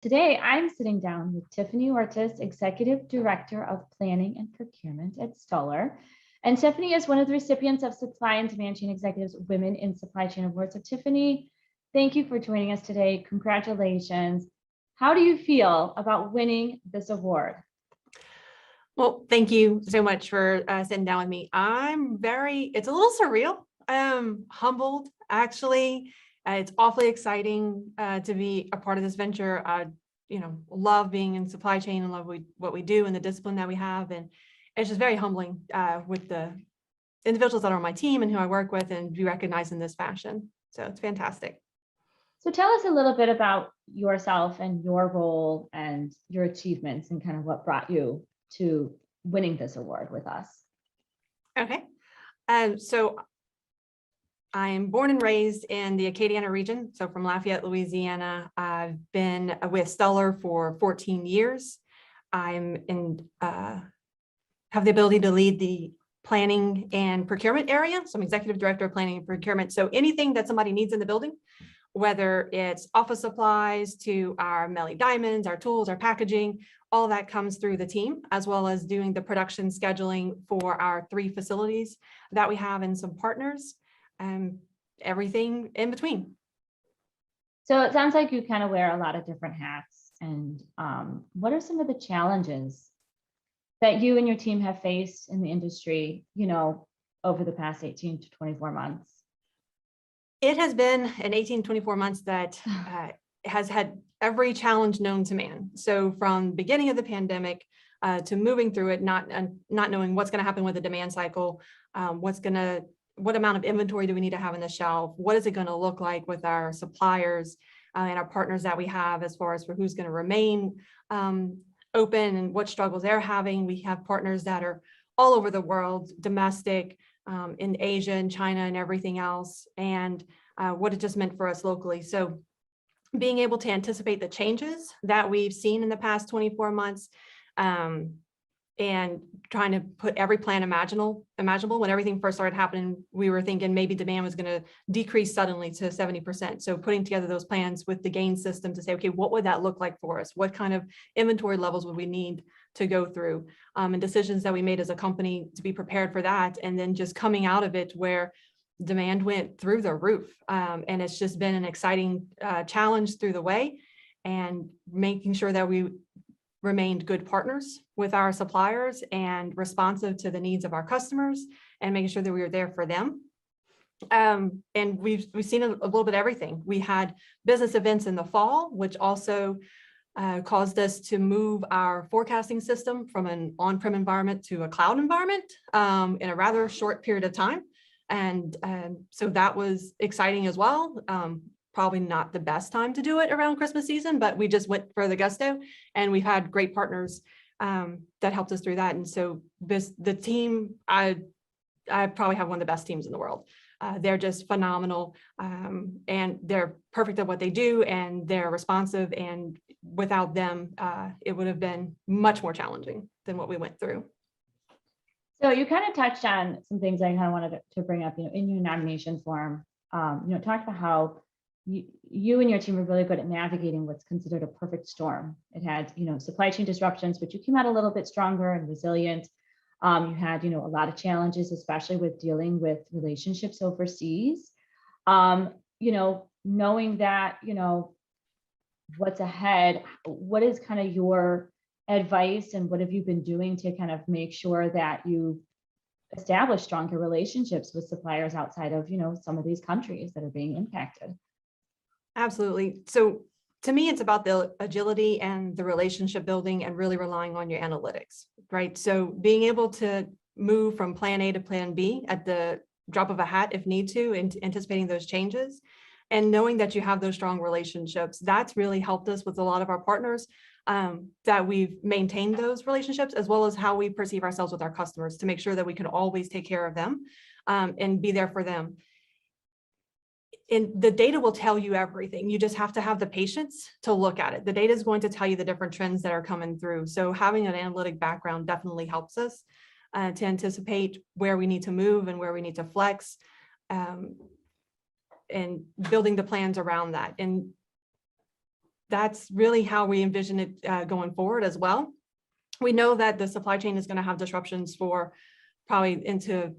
Today, I'm sitting down with Tiffanie Ortis, Executive Director of Planning and Procurement at Stuller. And Tiffany is one of the recipients of Supply and Demand Chain Executives Women in Supply Chain Award. So Tiffany, thank you for joining us today. Congratulations. How do you feel about winning this award? Well, thank you so much for sitting down with me. It's a little surreal. I'm humbled, actually. It's awfully exciting to be a part of this venture. I, love being in supply chain and love what we do and the discipline that we have. And it's just very humbling with the individuals that are on my team and who I work with and be recognized in this fashion. So it's fantastic. So tell us a little bit about yourself and your role and your achievements and kind of what brought you to winning this award with us. Okay. So I am born and raised in the Acadiana region. So from Lafayette, Louisiana. I've been with Stuller for 14 years. Have the ability to lead the planning and procurement area. So I'm executive director of planning and procurement. So anything that somebody needs in the building, whether it's office supplies to our Melly Diamonds, our tools, our packaging, all that comes through the team, as well as doing the production scheduling for our 3 facilities that we have and some partners, and everything in between. So it sounds like you kind of wear a lot of different hats. And what are some of the challenges that you and your team have faced in the industry, over the past 18 to 24 months? It has been an 18, 24 months that has had every challenge known to man. So from beginning of the pandemic to moving through it, not knowing what's going to happen with the demand cycle, what amount of inventory do we need to have on the shelf? What is it going to look like with our suppliers and our partners that we have as far as for who's going to remain open and what struggles they're having. We have partners that are all over the world, domestic, in Asia and China and everything else, and what it just meant for us locally. So being able to anticipate the changes that we've seen in the past 24 months and trying to put every plan imaginable. When everything first started happening, we were thinking maybe demand was going to decrease suddenly to 70%. So putting together those plans with the gain system to say, okay, what would that look like for us? What kind of inventory levels would we need to go through? And decisions that we made as a company to be prepared for that. And then just coming out of it where demand went through the roof. And it's just been an exciting challenge through the way, and making sure that we remained good partners with our suppliers and responsive to the needs of our customers, and making sure that we were there for them. And we've seen a little bit of everything. We had business events in the fall, which also caused us to move our forecasting system from an on-prem environment to a cloud environment in a rather short period of time. And so that was exciting as well. Probably not the best time to do it around Christmas season, but we just went for the gusto, and we've had great partners that helped us through that. And so the team, I probably have one of the best teams in the world. They're just phenomenal, and they're perfect at what they do, and they're responsive. And without them, it would have been much more challenging than what we went through. So you kind of touched on some things I kind of wanted to bring up, in your nomination form, talked about how you and your team were really good at navigating what's considered a perfect storm. It had, supply chain disruptions, but you came out a little bit stronger and resilient. You had, a lot of challenges, especially with dealing with relationships overseas. Knowing that, what's ahead, what is kind of your advice, and what have you been doing to kind of make sure that you establish stronger relationships with suppliers outside of, some of these countries that are being impacted? Absolutely. So to me, it's about the agility and the relationship building and really relying on your analytics, right? So being able to move from plan A to plan B at the drop of a hat if need to, and anticipating those changes, and knowing that you have those strong relationships, that's really helped us with a lot of our partners, that we've maintained those relationships, as well as how we perceive ourselves with our customers, to make sure that we can always take care of them and be there for them. And the data will tell you everything. You just have to have the patience to look at it. The data is going to tell you the different trends that are coming through. So having an analytic background definitely helps us to anticipate where we need to move and where we need to flex, and building the plans around that. And that's really how we envision it going forward as well. We know that the supply chain is going to have disruptions for probably into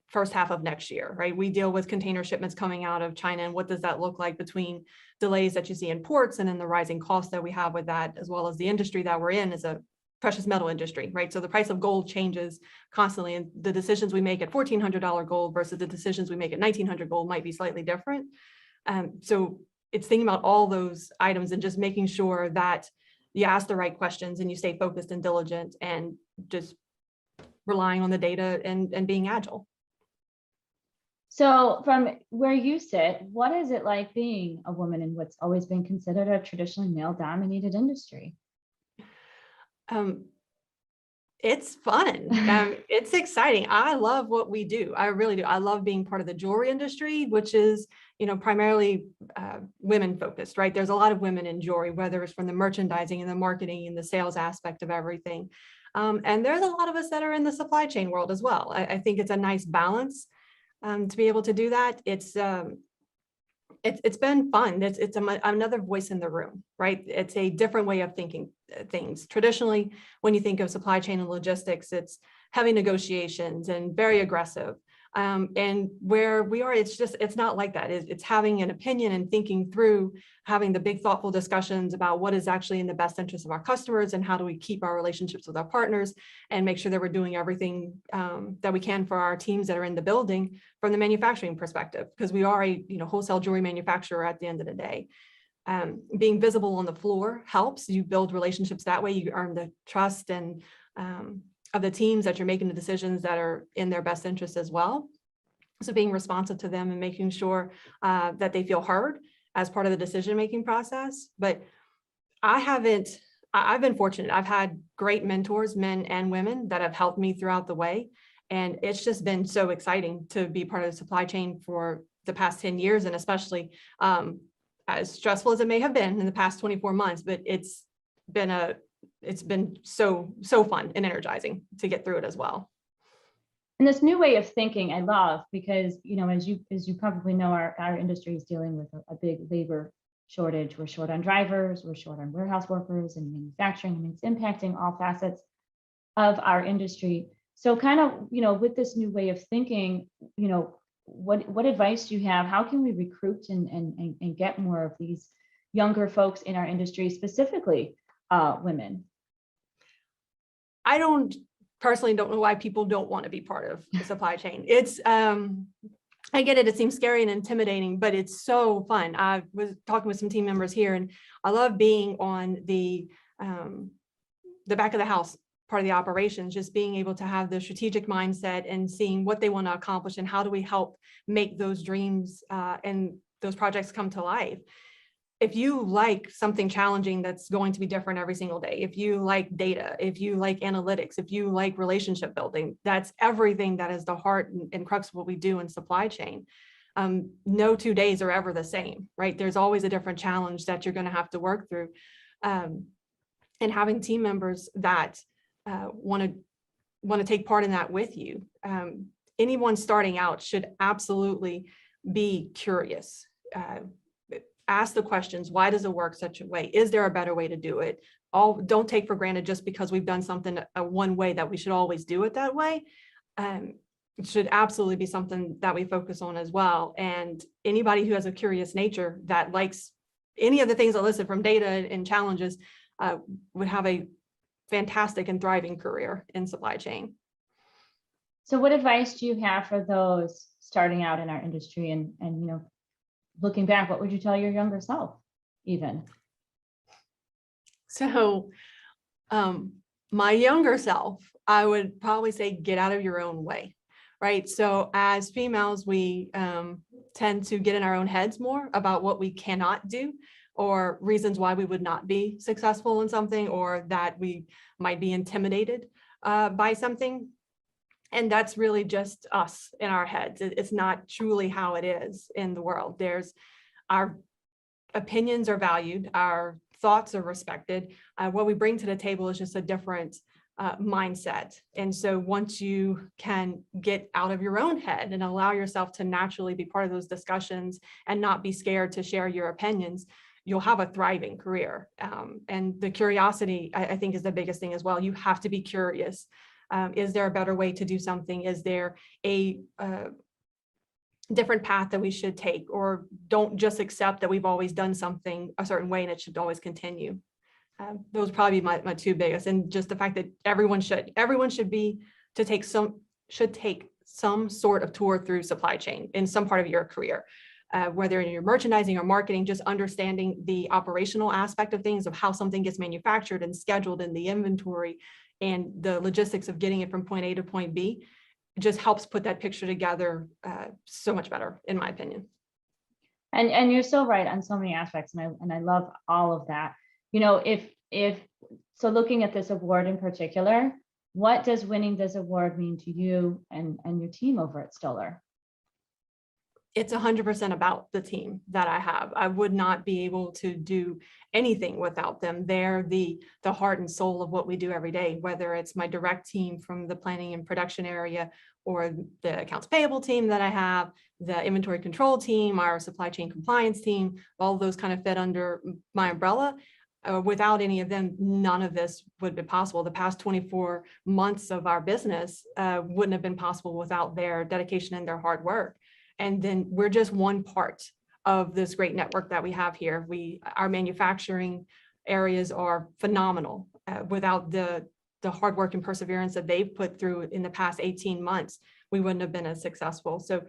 first half of next year, right? We deal with container shipments coming out of China, and what does that look like between delays that you see in ports and then the rising costs that we have with that, as well as the industry that we're in is a precious metal industry, right? So the price of gold changes constantly, and the decisions we make at $1,400 gold versus the decisions we make at $1,900 gold might be slightly different. So it's thinking about all those items and just making sure that you ask the right questions and you stay focused and diligent and just relying on the data and being agile. So from where you sit, what is it like being a woman in what's always been considered a traditionally male-dominated industry? It's fun. It's exciting. I love what we do. I really do. I love being part of the jewelry industry, which is, primarily women focused, right? There's a lot of women in jewelry, whether it's from the merchandising and the marketing and the sales aspect of everything. And there's a lot of us that are in the supply chain world as well. I think it's a nice balance to be able to do that. It's been fun. It's another voice in the room, right? It's a different way of thinking things. Traditionally, when you think of supply chain and logistics, it's heavy negotiations and very aggressive. And where we are, it's not like that. It's having an opinion and thinking through, having the big thoughtful discussions about what is actually in the best interest of our customers and how do we keep our relationships with our partners and make sure that we're doing everything that we can for our teams that are in the building from the manufacturing perspective, because we are a wholesale jewelry manufacturer at the end of the day. Being visible on the floor helps. You build relationships that way. You earn the trust and of the teams that you're making the decisions that are in their best interest as well. So being responsive to them and making sure that they feel heard as part of the decision-making process. But I've been fortunate. I've had great mentors, men and women, that have helped me throughout the way. And it's just been so exciting to be part of the supply chain for the past 10 years, and especially as stressful as it may have been in the past 24 months, but it's been so fun and energizing to get through it as well. And this new way of thinking, I love, because as you probably know, our industry is dealing with a big labor shortage. We're short on drivers, we're short on warehouse workers and manufacturing. I mean, it's impacting all facets of our industry. So kind of, with this new way of thinking, what advice do you have? How can we recruit and get more of these younger folks in our industry, specifically women? I personally don't know why people don't want to be part of the supply chain. It's I get it. It seems scary and intimidating, but it's so fun. I was talking with some team members here, and I love being on the back of the house part of the operations, just being able to have the strategic mindset and seeing what they want to accomplish and how do we help make those dreams and those projects come to life. If you like something challenging that's going to be different every single day, if you like data, if you like analytics, if you like relationship building, that's everything that is the heart and crux of what we do in supply chain. No 2 days are ever the same, right? There's always a different challenge that you're going to have to work through. And having team members that want to take part in that with you. Anyone starting out should absolutely be curious. Ask the questions. Why does it work such a way? Is there a better way to do it? Don't take for granted just because we've done something one way that we should always do it that way. It should absolutely be something that we focus on as well. And anybody who has a curious nature that likes any of the things I listed from data and challenges would have a fantastic and thriving career in supply chain. So what advice do you have for those starting out in our industry and looking back, what would you tell your younger self even? So my younger self, I would probably say, get out of your own way, right? So as females, we tend to get in our own heads more about what we cannot do, or reasons why we would not be successful in something, or that we might be intimidated by something. And that's really just us in our heads. It's not truly how it is in the world. Our opinions are valued, our thoughts are respected. What we bring to the table is just a different mindset. And so once you can get out of your own head and allow yourself to naturally be part of those discussions and not be scared to share your opinions, you'll have a thriving career. And the curiosity, I think, is the biggest thing as well. You have to be curious. Is there a better way to do something? Is there a different path that we should take? Or don't just accept that we've always done something a certain way and it should always continue. Those would probably be my two biggest, and just the fact that everyone should take some sort of tour through supply chain in some part of your career, whether in your merchandising or marketing, just understanding the operational aspect of things, of how something gets manufactured and scheduled, and the inventory and the logistics of getting it from point A to point B. It just helps put that picture together so much better, in my opinion. And you're so right on so many aspects, and I love all of that. You know, if so, looking at this award in particular, what does winning this award mean to you and your team over at Stuller? It's 100% about the team that I have. I would not be able to do anything without them. They're the heart and soul of what we do every day, whether it's my direct team from the planning and production area, or the accounts payable team that I have, the inventory control team, our supply chain compliance team. All of those kind of fit under my umbrella. Without any of them, none of this would be possible. The past 24 months of our business wouldn't have been possible without their dedication and their hard work. And then we're just one part of this great network that we have here. Our manufacturing areas are phenomenal. Without the hard work and perseverance that they've put through in the past 18 months, we wouldn't have been as successful. So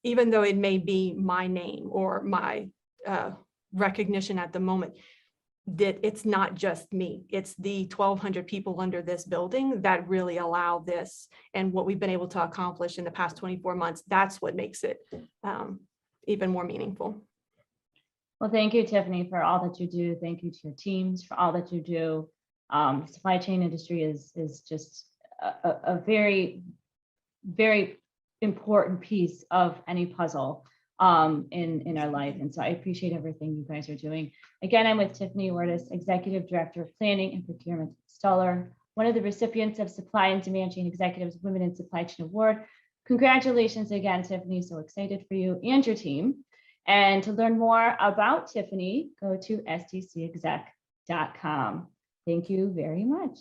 even though it may be my name or my recognition at the moment, that it's not just me, it's the 1,200 people under this building that really allow this, and what we've been able to accomplish in the past 24 months. That's what makes it even more meaningful. Well, thank you, Tiffany, for all that you do. Thank you to your teams for all that you do. The supply chain industry is just a very, very important piece of any puzzle in our life. And so I appreciate everything you guys are doing. Again, I'm with Tiffanie Ortis, Executive Director of Planning and Procurement at Stuller, one of the recipients of Supply and Demand Chain Executives Women in Supply Chain Award. Congratulations again, Tiffany. So excited for you and your team. And to learn more about Tiffany, go to stcexec.com. Thank you very much.